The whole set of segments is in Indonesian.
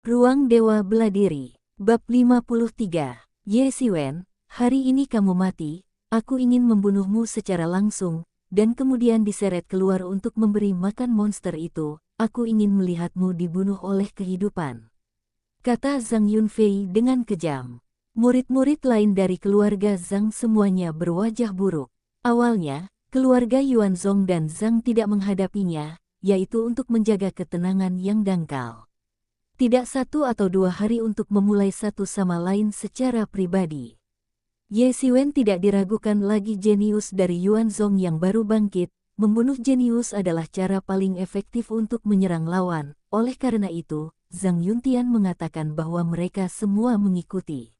Ruang Dewa Beladiri. Bab 53. Ye Xiwen, hari ini kamu mati, aku ingin membunuhmu secara langsung, dan kemudian diseret keluar untuk memberi makan monster itu, aku ingin melihatmu dibunuh oleh kehidupan. Kata Zhang Yunfei dengan kejam. Murid-murid lain dari keluarga Zhang semuanya berwajah buruk. Awalnya, keluarga Yuanzong dan Zhang tidak menghadapinya, yaitu untuk menjaga ketenangan yang dangkal. Tidak 1 atau 2 hari untuk memulai satu sama lain secara pribadi. Ye Xiwen tidak diragukan lagi jenius dari Yuanzong yang baru bangkit, membunuh jenius adalah cara paling efektif untuk menyerang lawan, oleh karena itu, Zhang Yuntian mengatakan bahwa mereka semua mengikuti.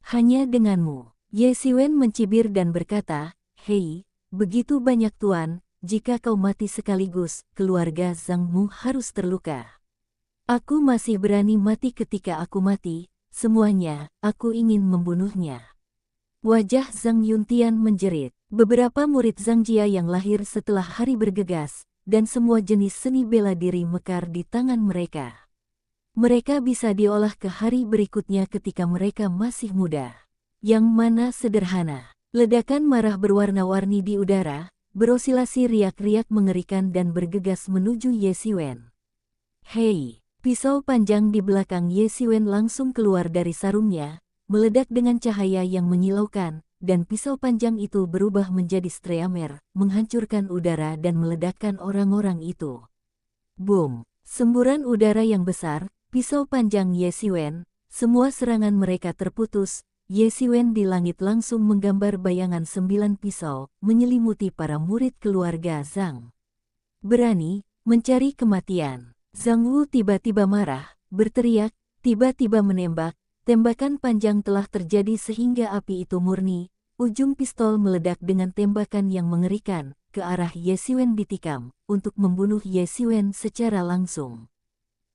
Hanya denganmu, Ye Xiwen mencibir dan berkata, "Hei, begitu banyak tuan, jika kau mati sekaligus, keluarga Zhangmu harus terluka. Aku masih berani mati ketika aku mati, semuanya, aku ingin membunuhnya." Wajah Zhang Yuntian menjerit. Beberapa murid Zhang Jia yang lahir setelah hari bergegas, dan semua jenis seni bela diri mekar di tangan mereka. Mereka bisa diolah ke hari berikutnya ketika mereka masih muda. Yang mana sederhana. Ledakan marah berwarna-warni di udara, berosilasi riak-riak mengerikan dan bergegas menuju Ye Xiwen. "Hei!" Pisau panjang di belakang Ye Xiwen langsung keluar dari sarungnya, meledak dengan cahaya yang menyilaukan, dan pisau panjang itu berubah menjadi streamer, menghancurkan udara dan meledakkan orang-orang itu. Boom! Semburan udara yang besar, pisau panjang Ye Xiwen, semua serangan mereka terputus. Ye Xiwen di langit langsung menggambar bayangan 9 pisau, menyelimuti para murid keluarga Zhang. Berani, mencari kematian. Zhang Wu tiba-tiba marah, berteriak, tiba-tiba menembak. Tembakan panjang telah terjadi sehingga api itu murni. Ujung pistol meledak dengan tembakan yang mengerikan, ke arah Ye Xiwen ditikam, untuk membunuh Ye Xiwen secara langsung.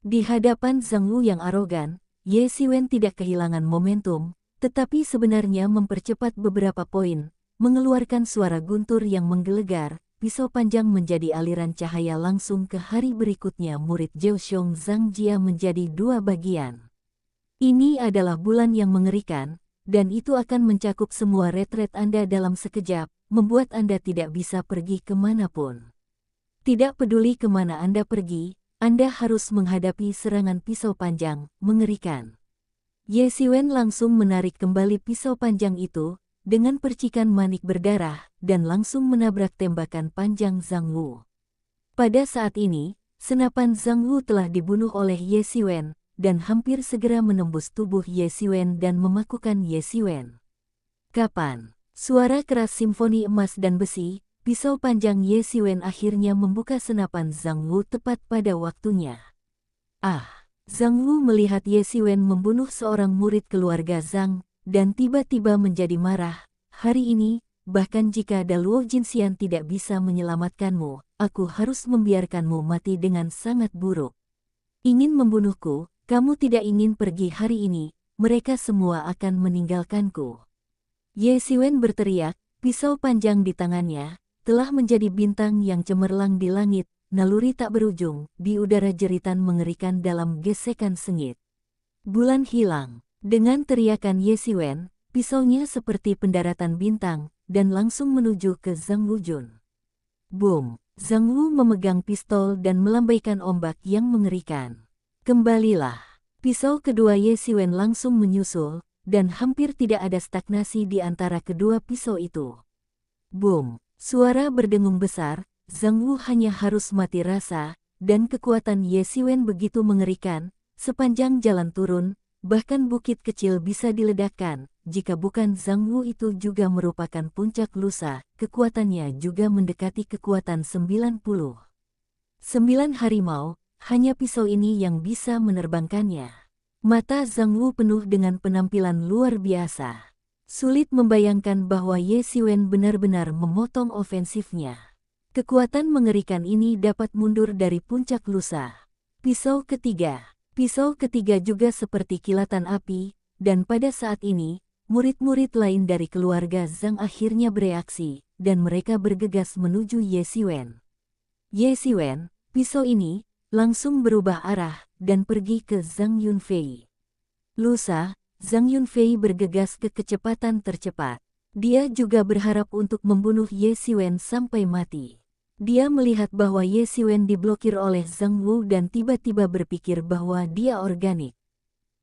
Di hadapan Zhang Wu yang arogan, Ye Xiwen tidak kehilangan momentum, tetapi sebenarnya mempercepat beberapa poin, mengeluarkan suara guntur yang menggelegar. Pisau panjang menjadi aliran cahaya langsung ke hari berikutnya. Murid Zhao Zhang Jia menjadi 2 bagian. Ini adalah bulan yang mengerikan, dan itu akan mencakup semua retret Anda dalam sekejap, membuat Anda tidak bisa pergi kemanapun. Tidak peduli kemana Anda pergi, Anda harus menghadapi serangan pisau panjang, mengerikan. Ye Xiwen langsung menarik kembali pisau panjang itu, dengan percikan manik berdarah, dan langsung menabrak tembakan panjang Zhang Wu. Pada saat ini, senapan Zhang Wu telah dibunuh oleh Ye Xiwen, dan hampir segera menembus tubuh Ye Xiwen dan memakukan Ye Xiwen. Kapan? Suara keras simfoni emas dan besi, pisau panjang Ye Xiwen akhirnya membuka senapan Zhang Wu tepat pada waktunya. Ah! Zhang Wu melihat Ye Xiwen membunuh seorang murid keluarga Zhang, dan tiba-tiba menjadi marah. "Hari ini, bahkan jika ada Luo Jinxian tidak bisa menyelamatkanmu, aku harus membiarkanmu mati dengan sangat buruk. Ingin membunuhku, kamu tidak ingin pergi hari ini, mereka semua akan meninggalkanku." Ye Xiwen berteriak, pisau panjang di tangannya, telah menjadi bintang yang cemerlang di langit, naluri tak berujung, di udara jeritan mengerikan dalam gesekan sengit. Bulan hilang. Dengan teriakan Ye Xiwen, pisaunya seperti pendaratan bintang, dan langsung menuju ke Zhang Wujun. Boom! Zhang Wu memegang pistol dan melambaikan ombak yang mengerikan. Kembalilah. Pisau kedua Ye Xiwen langsung menyusul, dan hampir tidak ada stagnasi di antara kedua pisau itu. Boom! Suara berdengung besar, Zhang Wu hanya harus mati rasa, dan kekuatan Ye Xiwen begitu mengerikan, sepanjang jalan turun, bahkan bukit kecil bisa diledakkan. Jika bukan Zhang Wu itu juga merupakan puncak lusa, kekuatannya juga mendekati kekuatan 90. 9 harimau, hanya pisau ini yang bisa menerbangkannya. Mata Zhang Wu penuh dengan penampilan luar biasa. Sulit membayangkan bahwa Ye Xiwen benar-benar memotong ofensifnya. Kekuatan mengerikan ini dapat mundur dari puncak lusa. Pisau ketiga. Pisau ketiga juga seperti kilatan api, dan pada saat ini, murid-murid lain dari keluarga Zhang akhirnya bereaksi, dan mereka bergegas menuju Ye Xiwen. "Ye Xiwen, pisau ini, langsung berubah arah dan pergi ke Zhang Yunfei. Lusa, Zhang Yunfei bergegas ke kecepatan tercepat. Dia juga berharap untuk membunuh Ye Xiwen sampai mati. Dia melihat bahwa Ye Xiwen diblokir oleh Zhang Wu dan tiba-tiba berpikir bahwa dia organik.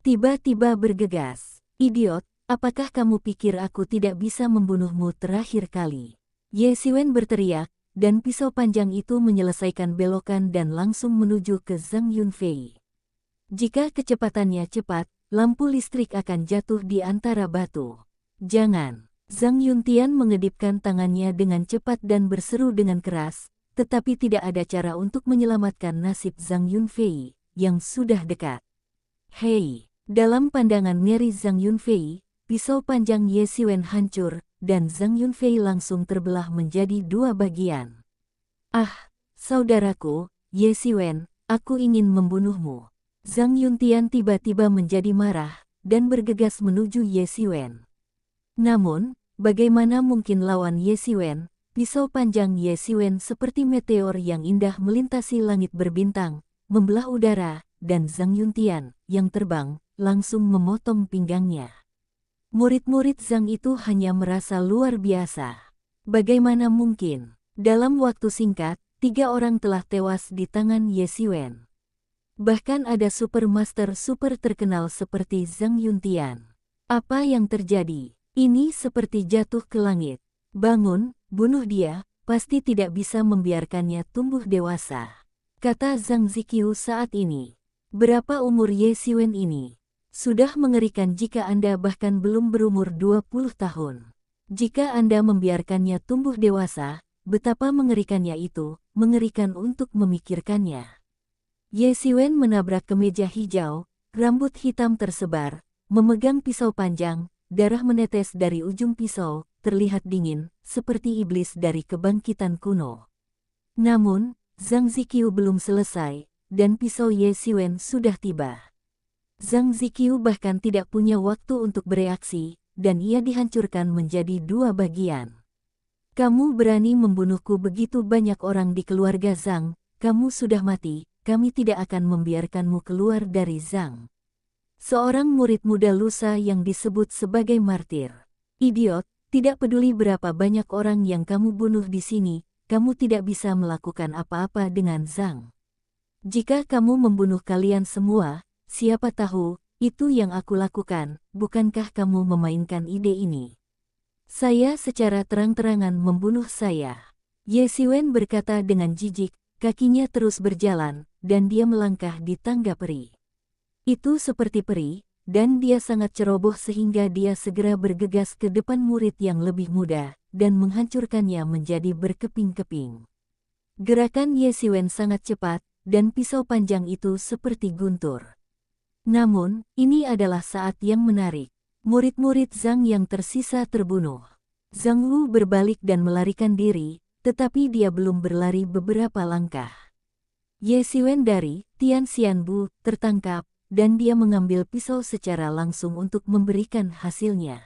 Tiba-tiba bergegas. Idiot, apakah kamu pikir aku tidak bisa membunuhmu terakhir kali? Ye Xiwen berteriak, dan pisau panjang itu menyelesaikan belokan dan langsung menuju ke Zhang Yunfei. Jika kecepatannya cepat, lampu listrik akan jatuh di antara batu. Jangan. Zhang Yuntian mengedipkan tangannya dengan cepat dan berseru dengan keras, tetapi tidak ada cara untuk menyelamatkan nasib Zhang Yunfei, yang sudah dekat. Hei! Dalam pandangan ngeri Zhang Yunfei, pisau panjang Ye Xiwen hancur, dan Zhang Yunfei langsung terbelah menjadi dua bagian. Ah, saudaraku, Ye Xiwen, aku ingin membunuhmu. Zhang Yuntian tiba-tiba menjadi marah, dan bergegas menuju Ye Xiwen. Namun, bagaimana mungkin lawan Ye Xiwen? Pisau panjang Ye Xiwen seperti meteor yang indah melintasi langit berbintang, membelah udara, dan Zhang Yuntian, yang terbang, langsung memotong pinggangnya. Murid-murid Zhang itu hanya merasa luar biasa. Bagaimana mungkin? Dalam waktu singkat, 3 orang telah tewas di tangan Ye Xiwen. Bahkan ada supermaster super terkenal seperti Zhang Yuntian. Apa yang terjadi? Ini seperti jatuh ke langit. Bangun, bunuh dia, pasti tidak bisa membiarkannya tumbuh dewasa. Kata Zhang Ziqiu saat ini. Berapa umur Ye Xiwen ini? Sudah mengerikan jika Anda bahkan belum berumur 20 tahun. Jika Anda membiarkannya tumbuh dewasa, betapa mengerikannya itu, mengerikan untuk memikirkannya. Ye Xiwen menabrak kemeja hijau, rambut hitam tersebar, memegang pisau panjang. Darah menetes dari ujung pisau, terlihat dingin, seperti iblis dari kebangkitan kuno. Namun, Zhang Ziqiu belum selesai, dan pisau Ye Xiwen sudah tiba. Zhang Ziqiu bahkan tidak punya waktu untuk bereaksi, dan ia dihancurkan menjadi 2 bagian. Kamu berani membunuhku begitu banyak orang di keluarga Zhang, kamu sudah mati, kami tidak akan membiarkanmu keluar dari Zhang. Seorang murid muda lusa yang disebut sebagai martir. Idiot, tidak peduli berapa banyak orang yang kamu bunuh di sini, kamu tidak bisa melakukan apa-apa dengan Zhang. Jika kamu membunuh kalian semua, siapa tahu, itu yang aku lakukan, bukankah kamu memainkan ide ini? Saya secara terang-terangan membunuh saya. Ye Xiwen berkata dengan jijik, kakinya terus berjalan, dan dia melangkah di tangga peri. Itu seperti peri, dan dia sangat ceroboh sehingga dia segera bergegas ke depan murid yang lebih muda, dan menghancurkannya menjadi berkeping-keping. Gerakan Ye Xiwen sangat cepat, dan pisau panjang itu seperti guntur. Namun, ini adalah saat yang menarik. Murid-murid Zhang yang tersisa terbunuh. Zhang Wu berbalik dan melarikan diri, tetapi dia belum berlari beberapa langkah. Ye Xiwen dari Tian Xianbu tertangkap, dan dia mengambil pisau secara langsung untuk memberikan hasilnya.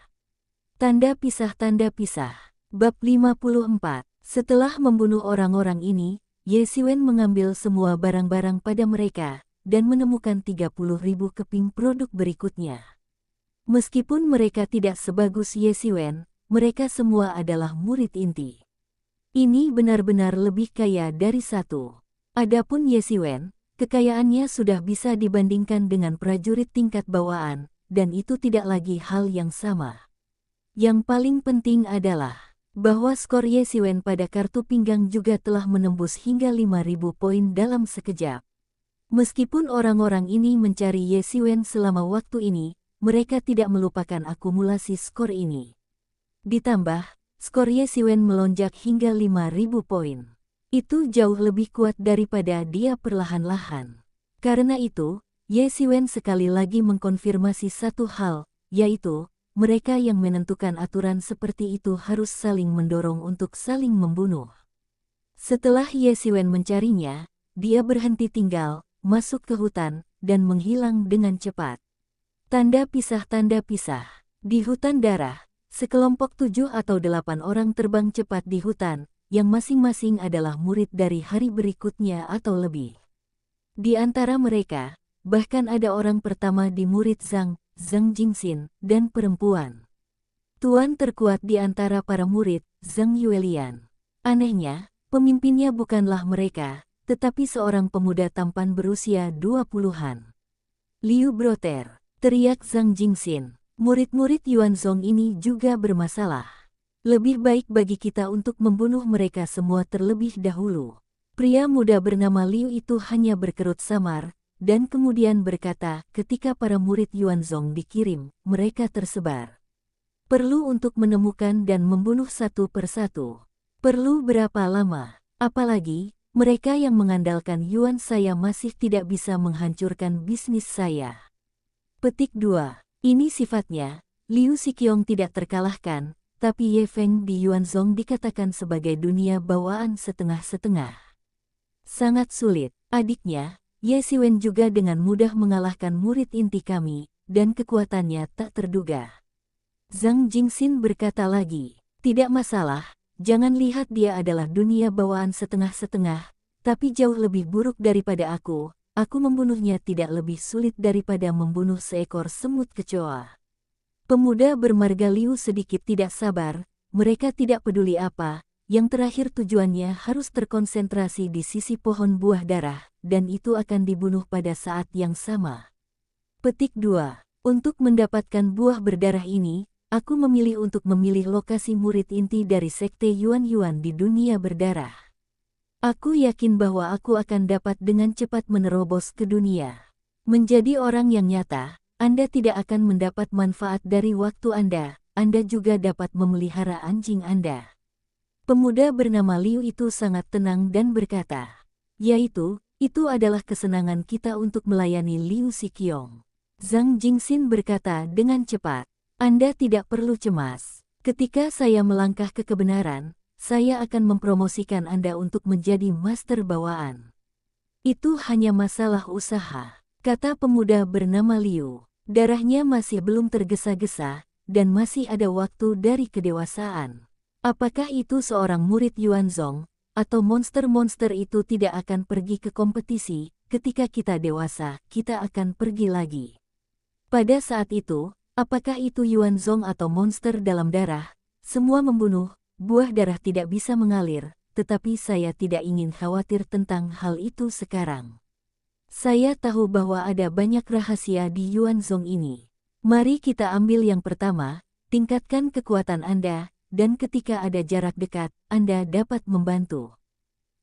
Tanda pisah. Bab 54. Setelah membunuh orang-orang ini, Ye Xiwen mengambil semua barang-barang pada mereka, dan menemukan 30.000 keping produk berikutnya. Meskipun mereka tidak sebagus Ye Xiwen, mereka semua adalah murid inti. Ini benar-benar lebih kaya dari satu. Adapun Ye Xiwen, kekayaannya sudah bisa dibandingkan dengan prajurit tingkat bawaan, dan itu tidak lagi hal yang sama. Yang paling penting adalah bahwa skor Ye Xiwen pada kartu pinggang juga telah menembus hingga 5.000 poin dalam sekejap. Meskipun orang-orang ini mencari Ye Xiwen selama waktu ini, mereka tidak melupakan akumulasi skor ini. Ditambah, skor Ye Xiwen melonjak hingga 5.000 poin. Itu jauh lebih kuat daripada dia perlahan-lahan. Karena itu, Ye Xiwen sekali lagi mengkonfirmasi satu hal, yaitu, mereka yang menentukan aturan seperti itu harus saling mendorong untuk saling membunuh. Setelah Ye Xiwen mencarinya, dia berhenti tinggal, masuk ke hutan, dan menghilang dengan cepat. Tanda pisah. Di hutan darah, sekelompok 7 atau 8 orang terbang cepat di hutan, yang masing-masing adalah murid dari hari berikutnya atau lebih. Di antara mereka, bahkan ada orang pertama di murid Zhang Jingxin, dan perempuan tuan terkuat di antara para murid, Zhang Yuelian. Anehnya, pemimpinnya bukanlah mereka, tetapi seorang pemuda tampan berusia 20-an. Liu Broter, teriak Zhang Jingxin. Murid-murid Yuanzong ini juga bermasalah. Lebih baik bagi kita untuk membunuh mereka semua terlebih dahulu. Pria muda bernama Liu itu hanya berkerut samar, dan kemudian berkata, ketika para murid Yuanzong dikirim, mereka tersebar. Perlu untuk menemukan dan membunuh satu persatu. Perlu berapa lama? Apalagi, mereka yang mengandalkan Yuan saya masih tidak bisa menghancurkan bisnis saya. Petik 2. Ini sifatnya, Liu Xiqiong tidak terkalahkan, tapi Ye Feng di Yuanzong dikatakan sebagai dunia bawaan setengah-setengah. Sangat sulit, adiknya, Ye Siwen juga dengan mudah mengalahkan murid inti kami, dan kekuatannya tak terduga. Zhang Jingxin berkata lagi, tidak masalah, jangan lihat dia adalah dunia bawaan setengah-setengah, tapi jauh lebih buruk daripada aku membunuhnya tidak lebih sulit daripada membunuh seekor semut kecoa. Pemuda bermarga Liu sedikit tidak sabar, mereka tidak peduli apa, yang terakhir tujuannya harus terkonsentrasi di sisi pohon buah darah, dan itu akan dibunuh pada saat yang sama. Petik 2. Untuk mendapatkan buah berdarah ini, aku memilih untuk memilih lokasi murid inti dari sekte Yuan di dunia berdarah. Aku yakin bahwa aku akan dapat dengan cepat menerobos ke dunia. Menjadi orang yang nyata, Anda tidak akan mendapat manfaat dari waktu Anda juga dapat memelihara anjing Anda. Pemuda bernama Liu itu sangat tenang dan berkata, yaitu, itu adalah kesenangan kita untuk melayani Liu Xiqiong. Zhang Jingxin berkata dengan cepat, Anda tidak perlu cemas. Ketika saya melangkah ke kebenaran, saya akan mempromosikan Anda untuk menjadi master bawaan. Itu hanya masalah usaha, kata pemuda bernama Liu. Darahnya masih belum tergesa-gesa, dan masih ada waktu dari kedewasaan. Apakah itu seorang murid Yuanzong, atau monster-monster itu tidak akan pergi ke kompetisi, ketika kita dewasa, kita akan pergi lagi. Pada saat itu, apakah itu Yuanzong atau monster dalam darah, semua membunuh, buah darah tidak bisa mengalir, tetapi saya tidak ingin khawatir tentang hal itu sekarang. Saya tahu bahwa ada banyak rahasia di Yuanzong ini. Mari kita ambil yang pertama, tingkatkan kekuatan Anda, dan ketika ada jarak dekat, Anda dapat membantu.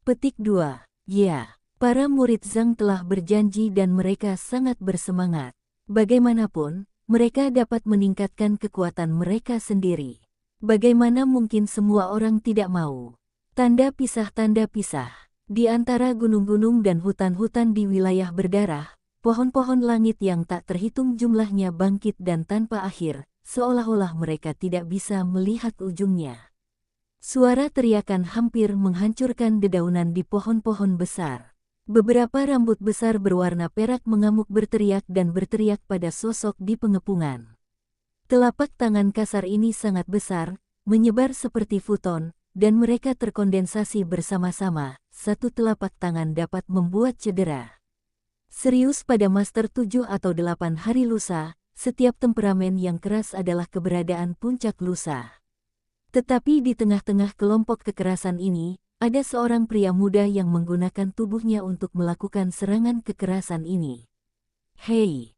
Petik 2. Ya, para murid Zhang telah berjanji dan mereka sangat bersemangat. Bagaimanapun, mereka dapat meningkatkan kekuatan mereka sendiri. Bagaimana mungkin semua orang tidak mau? Tanda pisah. Di antara gunung-gunung dan hutan-hutan di wilayah berdarah, pohon-pohon langit yang tak terhitung jumlahnya bangkit dan tanpa akhir, seolah-olah mereka tidak bisa melihat ujungnya. Suara teriakan hampir menghancurkan dedaunan di pohon-pohon besar. Beberapa rambut besar berwarna perak mengamuk berteriak dan berteriak pada sosok di pengepungan. Telapak tangan kasar ini sangat besar, menyebar seperti futon, dan mereka terkondensasi bersama-sama. Satu telapak tangan dapat membuat cedera. Serius pada Master 7 atau 8 hari lusa, setiap temperamen yang keras adalah keberadaan puncak lusa. Tetapi di tengah-tengah kelompok kekerasan ini, ada seorang pria muda yang menggunakan tubuhnya untuk melakukan serangan kekerasan ini. Hei.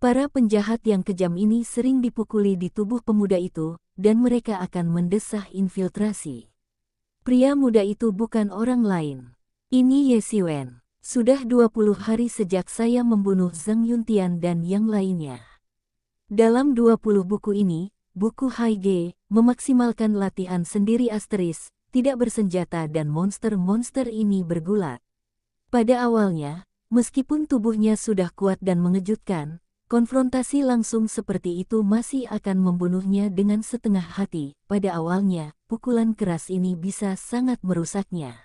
Para penjahat yang kejam ini sering dipukuli di tubuh pemuda itu, dan mereka akan mendesah infiltrasi. Pria muda itu bukan orang lain. Ini Ye Siwen. Sudah 20 hari sejak saya membunuh Zhang Yuntian dan yang lainnya. Dalam 20 buku ini, buku Haige, memaksimalkan latihan sendiri asteris, tidak bersenjata dan monster-monster ini bergulat. Pada awalnya, meskipun tubuhnya sudah kuat dan mengejutkan, konfrontasi langsung seperti itu masih akan membunuhnya dengan setengah hati. Pada awalnya, pukulan keras ini bisa sangat merusaknya.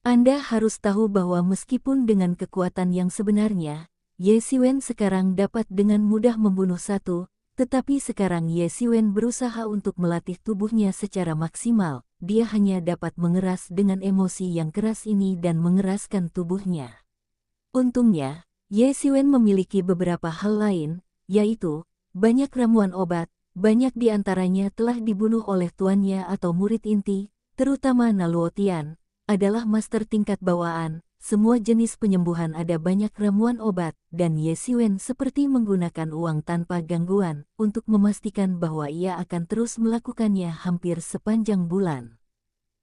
Anda harus tahu bahwa meskipun dengan kekuatan yang sebenarnya, Ye Siwen sekarang dapat dengan mudah membunuh satu, Tetapi sekarang Ye Xiwen berusaha untuk melatih tubuhnya secara maksimal. Dia hanya dapat mengeras dengan emosi yang keras ini dan mengeraskan tubuhnya. Untungnya, Ye Xiwen memiliki beberapa hal lain, yaitu banyak ramuan obat. Banyak di antaranya telah dibunuh oleh tuannya atau murid inti, terutama Naluotian, adalah master tingkat bawaan. Semua jenis penyembuhan ada banyak ramuan obat, dan Ye Xiwen seperti menggunakan uang tanpa gangguan untuk memastikan bahwa ia akan terus melakukannya hampir sepanjang bulan.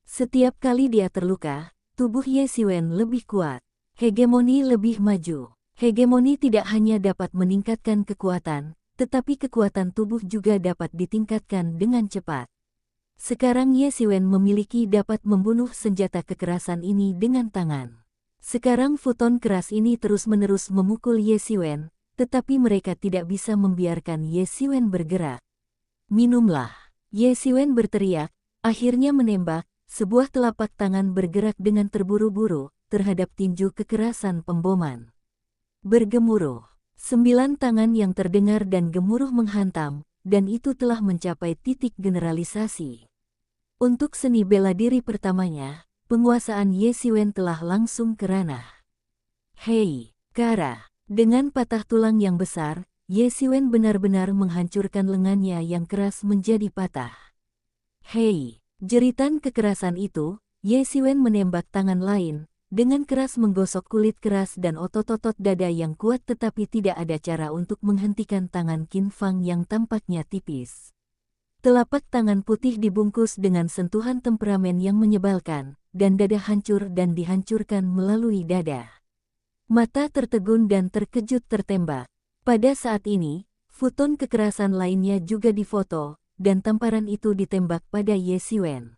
Setiap kali dia terluka, tubuh Ye Xiwen lebih kuat. Hegemoni lebih maju. Hegemoni tidak hanya dapat meningkatkan kekuatan, tetapi kekuatan tubuh juga dapat ditingkatkan dengan cepat. Sekarang Ye Xiwen memiliki dapat membunuh senjata kekerasan ini dengan tangan. Sekarang futon keras ini terus-menerus memukul Ye Xiwen, tetapi mereka tidak bisa membiarkan Ye Xiwen bergerak. Minumlah. Ye Xiwen berteriak, akhirnya menembak. Sebuah telapak tangan bergerak dengan terburu-buru terhadap tinju kekerasan pemboman. Bergemuruh. 9 tangan yang terdengar dan gemuruh menghantam, dan itu telah mencapai titik generalisasi. Untuk seni bela diri pertamanya, penguasaan Ye Xiwen telah langsung ke ranah. Hei, Kara! Dengan patah tulang yang besar, Ye Xiwen benar-benar menghancurkan lengannya yang keras menjadi patah. Hei! Jeritan kekerasan itu, Ye Xiwen menembak tangan lain, dengan keras menggosok kulit keras dan otot-otot dada yang kuat, tetapi tidak ada cara untuk menghentikan tangan Qin Fang yang tampaknya tipis. Telapak tangan putih dibungkus dengan sentuhan temperamen yang menyebalkan, dan dada hancur dan dihancurkan melalui dada. Mata tertegun dan terkejut tertembak. Pada saat ini, futon kekerasan lainnya juga difoto, dan tamparan itu ditembak pada Ye Xiwen.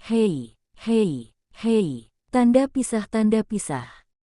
Hei, hei, hei, tanda pisah, tanda pisah.